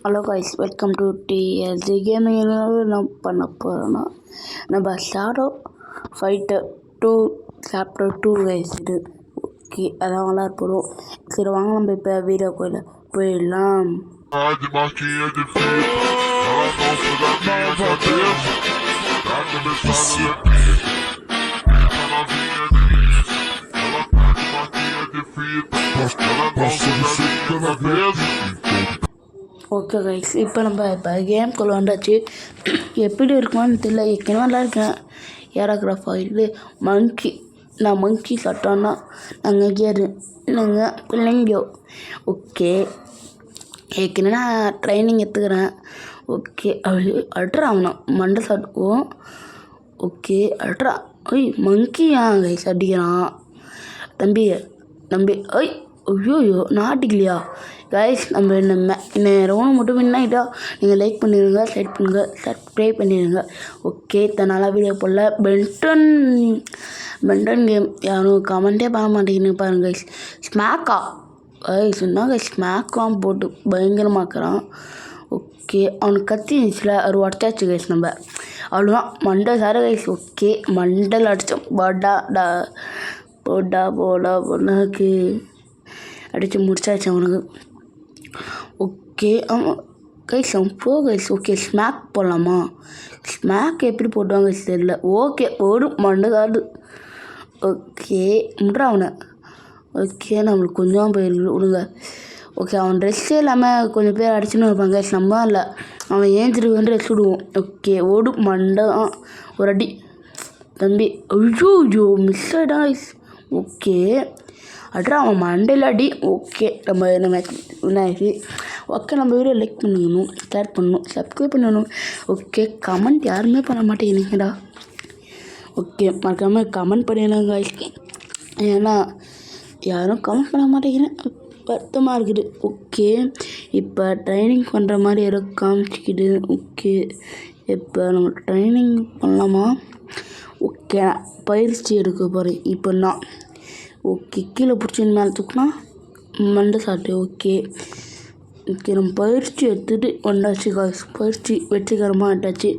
Hello guys, welcome to DLG gaming. என்ன பண்ண போகிறோன்னா நம்ம ஷேடோ ஃபைட்டர் 2 சாப்டர் 2 கைஸ். இது ஓகே, அதான் விளாட போகிறோம். சரி வாங்க, நம்ம இப்போ வீடியோக்குள்ள போயிடலாம். ஓகே கைஸ், இப்போ நம்ம கேம்குள்ளே வந்தாச்சு. எப்படி இருக்குமான்னு தெரியல. ஏற்கனவே நல்லா இருக்கேன். ஏரோகிராஃப் ஆகிடுது. நான் மங்கி சாப்பிட்டோன்னா நாங்கள் கேரு இல்லைங்க பிள்ளைங்கோ. ஓகே, ஏற்கனவே நான் ட்ரைனிங் எடுத்துக்கிறேன். ஓகே, அட்ரா அவனா மண்டை சாப்பிட்டுக்குவோம். ஓகே அட்ரா. மங்கியா கைஸ் அடிக்கிறான். தம்பி ஐய் ஐயோ நாட்டிக்கலையா கைஸ். நம்ம இந்த ரவுண்ட் மட்டும் வின்னாயிட்டா நீங்கள் லைக் பண்ணிடுங்க, ஷேர் பண்ணுங்கள், சப்ஸ்கிரைப் பண்ணிடுங்க. ஓகே, இதனால் வீடியோ போடல. பென்டன் கேம் யாரும் கமெண்ட்டே பண்ண மாட்டேங்குன்னு பாருங்க கைஸ். ஸ்மாக்கா கைஸ் என்னங்க ஸ்மாக்காம் போட்டு பயங்கரமாக்குறான். ஓகே, அவனுக்கு கத்தி இருந்துச்சுல ஒரு உடச்சாச்சு கைஸ். நம்ம அவ்வளோதான் மண்டை சார கைஸ். ஓகே, மண்டல் அடித்தோம். பொண்ணாக்கு அடித்து முடிச்சாச்சு அவனுக்கு. ஓகே ஆமாம் கைஸ், அவன் கைஸ். ஓகே, ஸ்மாக் போடலாமா? ஸ்மாக் எப்படி போட்டுவாங்க தெரியல. ஓகே, ஒரு மண்டை காடு. ஓகே முட்றா அவனை. ஓகே, நம்மளுக்கு கொஞ்சம் போயிருக்கு விடுங்க. ஓகே, அவன் ட்ரெஸ்ஸே இல்லாமல் கொஞ்சம் பேர் அடிச்சுன்னு இருப்பாங்க கைஸ். நம்ம இல்லை, அவன் ஏஞ்சிருக்கு ட்ரெஸ் விடுவோம். ஓகே, ஓடு மண்டை ஒரு அடி. தம்பி ஐயோ மிஸ் ஆகிட்டான் கைஸ். ஓகே அட்ரா அவன் மண்டையில் அடி. ஓகே, நம்ம என்னாச்சு. ஓகே, நம்ம வீடியோ லைக் பண்ணணும், ஷேர் பண்ணணும், சப்ஸ்கிரைப் பண்ணணும். ஓகே, கமெண்ட் யாருமே பண்ண மாட்டேங்கிறீங்கடா. ஓகே, மறக்காமல் கமெண்ட் பண்ணிடுங்க கைஸ். ஏன்னா யாரும் கமெண்ட் பண்ண மாட்டேங்கிறேன், வருத்தமாக இருக்குது. ஓகே, இப்போ ட்ரைனிங் பண்ணுற மாதிரி ஏதோ காமிச்சிக்கிது. ஓகே, இப்போ நம்ம ட்ரைனிங் பண்ணலாமா? ஓகே, பயிற்சி எடுக்க போகிறேன் இப்போ நான். ஓகே, கீழே பிடிச்சி மேலே தூக்குனா மண்டை சாப்பிட்டு. ஓகே நம்ம பயிற்சி எடுத்துகிட்டு வந்தாச்சு காசு. பயிற்சி வெற்றிகரமாக எடுத்தாச்சு.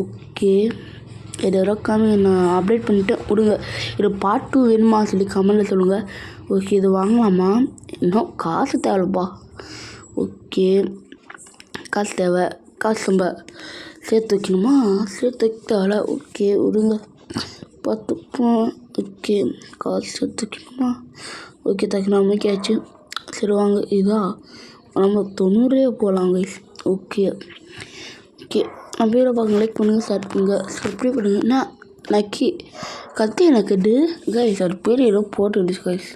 ஓகே, எதோ காமி நான் அப்டேட் பண்ணிவிட்டு விடுங்க. இது பார்ட் 2 வேணுமா சொல்லி கமெண்டில் சொல்லுங்கள். ஓகே, இது வாங்கலாமா? இன்னும் காசு தேவைப்பா. ஓகே, காசு தேவை. காசு நம்ம சேர்த்து வைக்கணுமா? சேர்த்து வைக்க தேவை. ஓகே விடுங்க, பார்த்துப்போம். ஓகே, காசு சேர்த்து வைக்கணுமா? ஓகே, தக்கணும் ஆச்சு. சரி வாங்க, இதா நம்ம 90 போகலாம் கைஸ். ஓகே நம்ம வீடியோ பார்க்க லைக் பண்ணுங்கள், ஷேர் பண்ணுங்கள், சப்ஸ்கிரைப் பண்ணுங்கள். நக்கி கத்தி நக்கிட்டு கைஸ் அது பேர் ஏதோ போட்டுக்கிட்டு கைஸ்.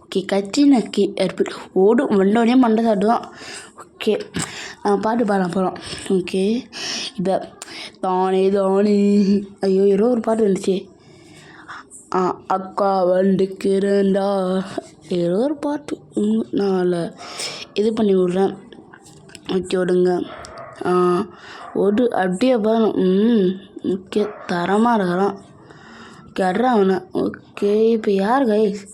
ஓகே, கத்தி நக்கி ஏற்பி ஓடும் வந்தோடனே மண்டை சாப்பிடுவான். ஓகே, பாட்டு பாட போகிறோம். ஓகே, இப்போ தானே ஐயோ ஏதோ ஒரு பாட்டு வந்துச்சு. அக்கா வந்துக்கிறேன்டா ஏதோ ஒரு பாட்டு. நான் இது பண்ணி விட்றேன். ஓகே விடுங்க. அப்படியே பாருங்க. ஓகே, தரமாக இருக்கிறான். கர்றா அவனை. ஓகே, இப்போ யார் கைஸ்?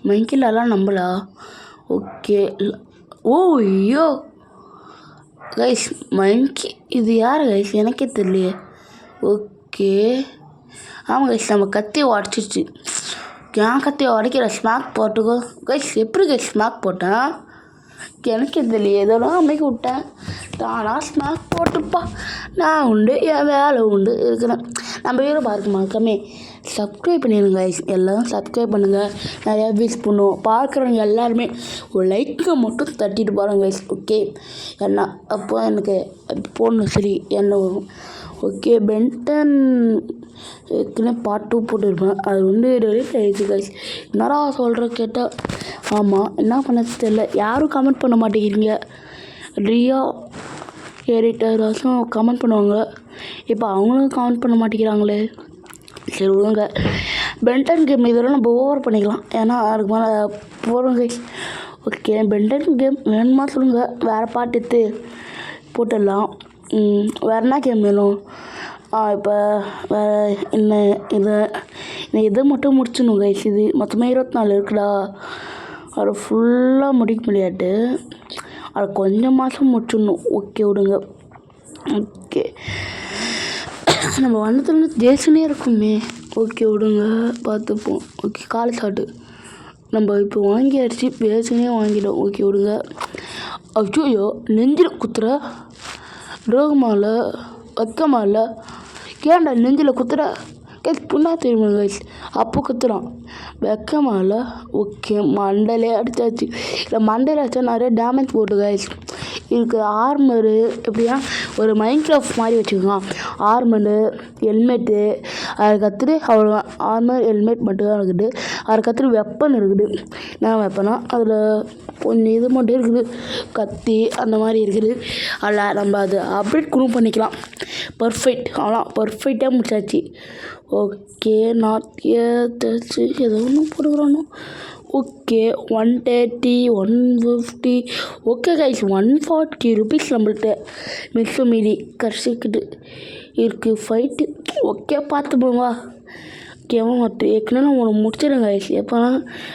மங்கிலாலாம் நம்பலா? ஓகே ஐயோ கைஸ் மங்கி இது யார் கைஸ்? எனக்கே தெரியலையே. ஓகே ஆமாம் கைஸ், நம்ம கத்தியை உடச்சிச்சு. ஏன் கத்தியை உடைக்கிற? ஸ்மாக் போட்டுக்கோ கைஸ். எப்படி கைஸ் ஸ்மாக் போட்டேன்? எனக்கே தெரியலையே. ஏதோலாம் அமைக்க விட்டேன். தானா ஸ்மாக் போட்டுப்பா. நான் உண்டு, என் வேலை உண்டு இருக்கிறேன். நம்ம வீடியோ பார்க்க மறக்காமே சப்ஸ்கிரைப் பண்ணிடுங்க கைஸ். எல்லோரும் சப்ஸ்கிரைப் பண்ணுங்கள். நிறையா வியூஸ் பண்ணுவோம். பார்க்குறவங்க எல்லாருமே ஒரு லைக்கை மட்டும் தட்டிட்டு போகிறாங்க கைஸ். ஓகே, என்ன அப்போ எனக்கு போடணும். சரி என்ன வரும்? ஓகே, பென்டன் ஏற்கனவே பார்ட் 2 போட்டுருப்பேன். அது டெலிட் ஆகிடுச்சு கைஸ். என்னடா சொல்கிற கேட்டால் ஆமாம், என்ன பண்ண தெரியல. யாரும் கமெண்ட் பண்ண மாட்டேங்கிறீங்க. ரியா எடிட்டராச்சும் கமெண்ட் பண்ணுவாங்க. இப்போ அவங்களும் கமெண்ட் பண்ண மாட்டேங்கிறாங்களே. சரி விடுங்க. பென்டன் கேம் இதெல்லாம் நம்ம ஓவர் பண்ணிக்கலாம். ஏன்னா அதுக்கு மேலே போகிறோம் கைஸ். ஓகே, பென்டன் கேம் வேணுமா சொல்லுங்கள். வேறு பாட்டு எடுத்து போட்டுடலாம். வேறு என்ன கேம் வேணும்? இப்போ வேறு என்ன இதை மட்டும் முடிச்சிடணும் கைஸ். இது மொத்தமாக 24 இருக்குடா. அது ஃபுல்லாக முடிக்க முடியாது. அது கொஞ்சம் மாதம் முடிச்சிடணும். ஓகே விடுங்க. ஓகே நம்ம வண்ணத்துலேருந்து ஜேசனே இருக்குமே. ஓகே விடுங்க, பார்த்துப்போம். ஓகே கால் ஷாட்டு நம்ம இப்போ வாங்கியாச்சு, பேசனே வாங்கிடும். ஓகே விடுங்க. ஐயோ நெஞ்சில் குத்துற ரோகமால வைக்கமால ஏன்டா நெஞ்சில் குத்துற கைஸ் புண்ணா தெரியுமா கைஸ்? அப்போ குத்துறான் வெக்கமால. ஓகே மண்டையிலே அடித்தாச்சு. இல்லை மண்டையில் அடித்தா நிறைய டேமேஜ் போட்டு கைஸ். இதுக்கு ஆர்மரு எப்படியா ஒரு மைண்ட் கிராஃப்ட் மாதிரி வச்சுக்கலாம். ஆர்மரு ஹெல்மெட்டு அதை கற்றுட்டு அவ்வளோ ஆர்மர் ஹெல்மெட் மட்டும்தான் இருக்குது. அதை கற்றுட்டு வெப்பன் இருக்குது. என்ன வெப்பனா அதில் கொஞ்சம் இது மட்டும் இருக்குது, கத்தி அந்த மாதிரி இருக்குது. அதில் நம்ம அதை அப்டேட் கூட பண்ணிக்கலாம். பர்ஃபெக்ட் அவ்வளோ பர்ஃபெக்டாக முடிச்சாச்சு. ஓகே நாட் ஏதாச்சு ஏதோ ஒன்று போடுகிறானோ. ஓகே 130 150. ஓகே கைஸ் 140 ருபீஸ் நம்மள்கிட்ட மிச்சம் மீதி கஷ்டக்கிட்டு இருக்குது ஃபைட்டு. ஓகே பார்த்து போங்க. ஓகேவா மற்ற ஏற்கனவே நான் ஒன்று முடிச்சிடுறேன் கைஸ். எப்போனா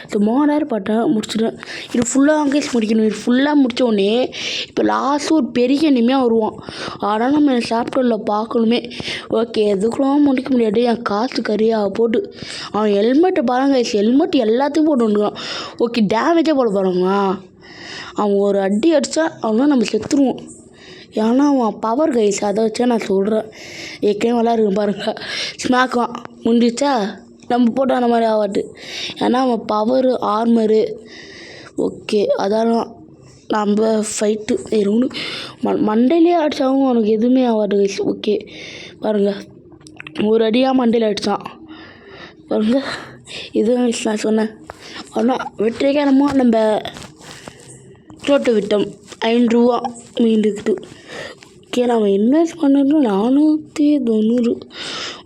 இது 3000 பாட்டேன் முடிச்சிடுறேன். இது ஃபுல்லாக கைஸ் முடிக்கணும். இது ஃபுல்லாக முடித்த உடனே இப்போ லாஸ்ட்டு ஒரு பெரிய இனிமையாக வருவான். ஆனால் நம்ம சாப்டரில் பார்க்கணுமே. ஓகே எதுக்குலாம் முடிக்க முடியாது. என் காசு கறியாக போட்டு அவன் ஹெல்மெட்டை பாருங்க கைஸ். ஹெல்மெட் எல்லாத்தையும் போட்டு வந்துடுவான். ஓகே டேமேஜே போட போகிறாங்க. அவன் ஒரு அடி அடித்தா அவன் நம்ம செத்துருவோம். ஏன்னா அவன் பவர் கைஸ். அதை வச்சா நான் சொல்கிறேன். ஏற்கனவே விளாட்ருக்கு பாருங்கள். ஸ்மாக்கான் முடிஞ்சிச்சா நம்ம போட்டு அந்த மாதிரி ஆகாது. ஏன்னா அவன் பவரு ஆர்மரு. ஓகே அதெல்லாம் நம்ம ஃபைட்டு எதுவும் மண்டையிலே அடித்தாவும் அவனுக்கு எதுவுமே ஆகாது கைஸ். ஓகே பாருங்கள் ஒரு அடியாக மண்டையில் அடித்தான் பாருங்கள். இதுதான் நான் சொன்னேன். ஆனால் வெற்றிகரமாக நம்ம தோட்டு விட்டோம். 5 ரூபா மீண்டுக்குது. ஓகே நம்ம இன்வெஸ்ட் பண்ணது 490.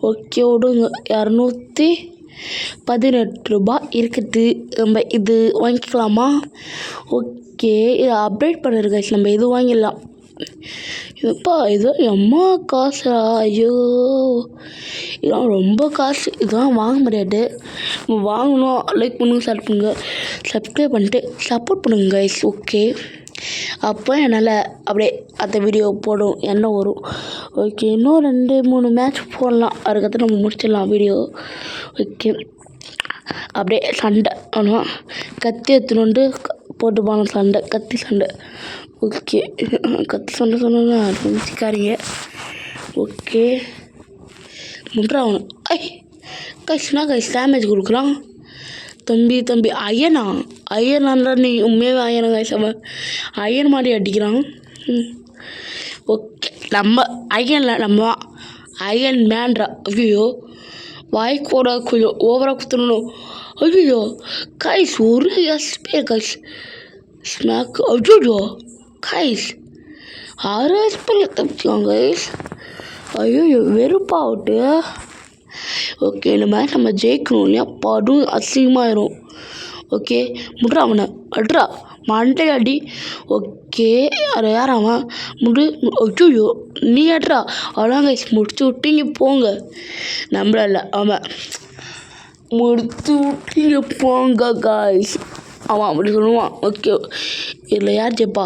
ஓகே விடுங்க 218 ரூபா இருக்குது. நம்ம இது வாங்கிக்கலாமா? ஓகே இதை அப்டேட் பண்ணிருக்க நம்ம இது வாங்கிடலாம். இதுப்பா இது எம்மா காசா? ஐயோ இதெல்லாம் ரொம்ப காசு. இதெல்லாம் வாங்க முடியாது. நம்ம வாங்கணும். லைக் பண்ணுங்க, ஷேர் பண்ணுங்க, சப்ஸ்கிரைப் பண்ணிட்டு சப்போர்ட் பண்ணுங்க கைஸ். ஓகே அப்போ என்னால் அப்படியே அந்த வீடியோ போடும் என்ன வரும். ஓகே இன்னும் 2-3 மேட்ச் போடலாம். அதுக்கப்புறம் நம்ம முடிச்சிடலாம் வீடியோ. ஓகே அப்படியே சண்டை ஆனால் கத்தி எடுத்துன்னு போட்டு போன சண்டை, கத்தி சண்டை. ஓகே கத்தி சண்டை சொன்னா நினச்சிக்காரீங்க. ஓகே முன்றான் ஐ கைஸ்னா கைஸ் டேமேஜ் கொடுக்குறான். தம்பி ஐயனான்றா நீ உண்மையாகவே ஐயனா கைஸ். அவன் ஐயன் மாதிரி அடிக்கிறான். ஓகே நம்ம ஐயனில் நம்ம ஐயன் மேன்ரா. ஐயோ வாய்க்கூட கொஞ்சம் ஓவராக குத்துணும். ஐயோ கைஸ் ஒரு எஸ்பே கைஸ் ஸ்மாக். ஐயோ கைஸ் 6 எஸ்பியில் தப்பிச்சாங்க கைஸ். ஐயோ வெறுப்பாகட்டு. ஓகே இந்த மேட்ச் நம்ம ஜெயிக்கணும் இல்லையா? படும் அசிங்கமாயிரும். ஓகே முட்றா அவனை அட்ரா மண்டை அடி. ஓகே அதை யார் அவன் முடு. ஐயோ நீ அட்ரா அவ்வளோதான் கைஸ். முடிச்சு விட்டீங்க போங்க. நம்மளால அவன் முடிச்சு விட்டீங்க போங்க கைஸ். அவன் அப்படி சொல்லுவான். ஓகே இதில் யார் ஜெப்பா?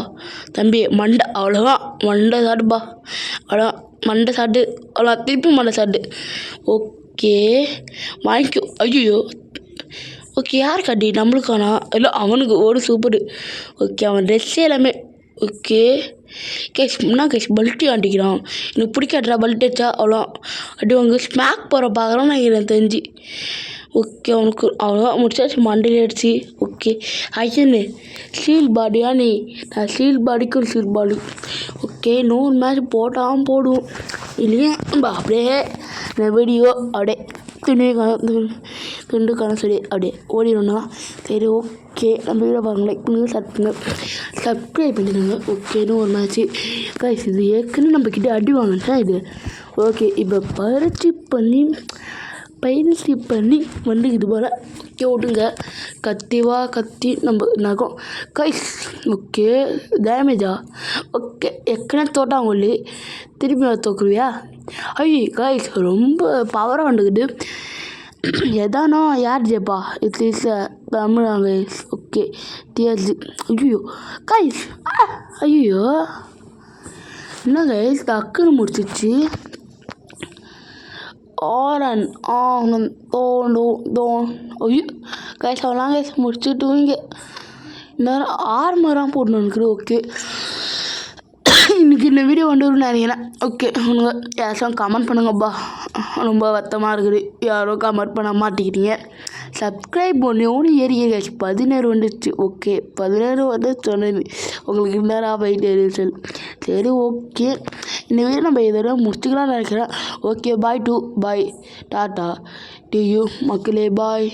தம்பி மண்டை. அவ்வளோதான் மண்டை சாட்டுப்பா. அவ்வளோ மண்டை சாட்டு. அவ்வளோ திருப்பி மண்டை சாட்டு. ஓகே வாங்கிக்கோ. ஐயோ ஓகே யார் கட்டி நம்மளுக்கானா? இல்லை அவனுக்கு ஒரு சூப்பரு. ஓகே அவன் ட்ரெஸ்ஸே எல்லாமே. ஓகே கேஸ் என்ன கேஸ் பல்ட்டி ஆட்டிக்கிறான். எனக்கு பிடிக்காட்டா பல்ட்டி அடிச்சா அவ்வளோ அடி வாங்க. ஸ்மாக் போகிற பார்க்குறான் நான் எனக்கு தெரிஞ்சு. ஓகே அவனுக்கு அவ்வளோதான் முடிச்சாச்சு மண்டையில் அடிச்சு. ஓகே ஐயன்னு சீல் பாடியா நீ? நான் சீல் பாடிக்கு ஒரு சீல் பாடி. ஓகே இன்னொரு மேட்ச் போட்டால் போடுவோம் இல்லையா? நம்ம அப்படியே இந்த வீடியோ அப்படியே துண்டுக்கான சொல்லி அப்படியே ஓடிடணும்னா சரி. ஓகே நம்ம வீடியோ பாருங்கள், லைக் பண்ணுங்கள், சப்ஸ்கிரைப் பண்ணிடுங்க. ஓகே இன்னும் ஒரு மேட்ச்சு கைஸ். இது ஏற்கனவே நம்மக்கிட்ட அடி வாங்கினா இது. ஓகே இப்போ பயிற்சி பண்ணி வந்துக்கிட்டு போல். ஓகே விட்டுங்க. கத்தி நம்ம நகம் கைஸ். ஓகே டேமேஜா? ஓகே ஏற்கனவே தோட்டாங்கொல்லி திரும்பி தோக்குருவியா? ஐயோ கைஸ் ரொம்ப பவராக வந்துக்கிட்டு எதானோ யார் ஜெப்பா it's Tamizha guys okay TSG ஐயோ கைஸ் ஐயோ என்ன கைஸ் டக்குன்னு முடிச்சிச்சு ஆரன் ஐயோ கைஸ் அவெல்லாம் கைஸ் முடிச்சுட்டு இங்கே நேரம் ஆர்மராக போடணும் நினைக்கிறேன் ஓகே இன்றைக்கி இந்த வீடியோ வந்துடும் நினைக்கிறேன் ஓகே உனக்கு யாராச்சும் கமெண்ட் பண்ணுங்கப்பா ரொம்ப வருத்தமாக இருக்குது யாரும் கமெண்ட் பண்ண மாட்டேங்கிறீங்க சப்ஸ்கிரைப் பண்ணி ஏறிய கேஷ் 17 வந்துடுச்சு ஓகே 17 வந்து சொன்னது உங்களுக்கு என்னடா போயிட்டு சரி ஓகே இந்த வீடியோ நம்ம இதோட முடிச்சுக்கலாம்னு நினைக்கிறேன் okay bye tata to you மக்களே பாய்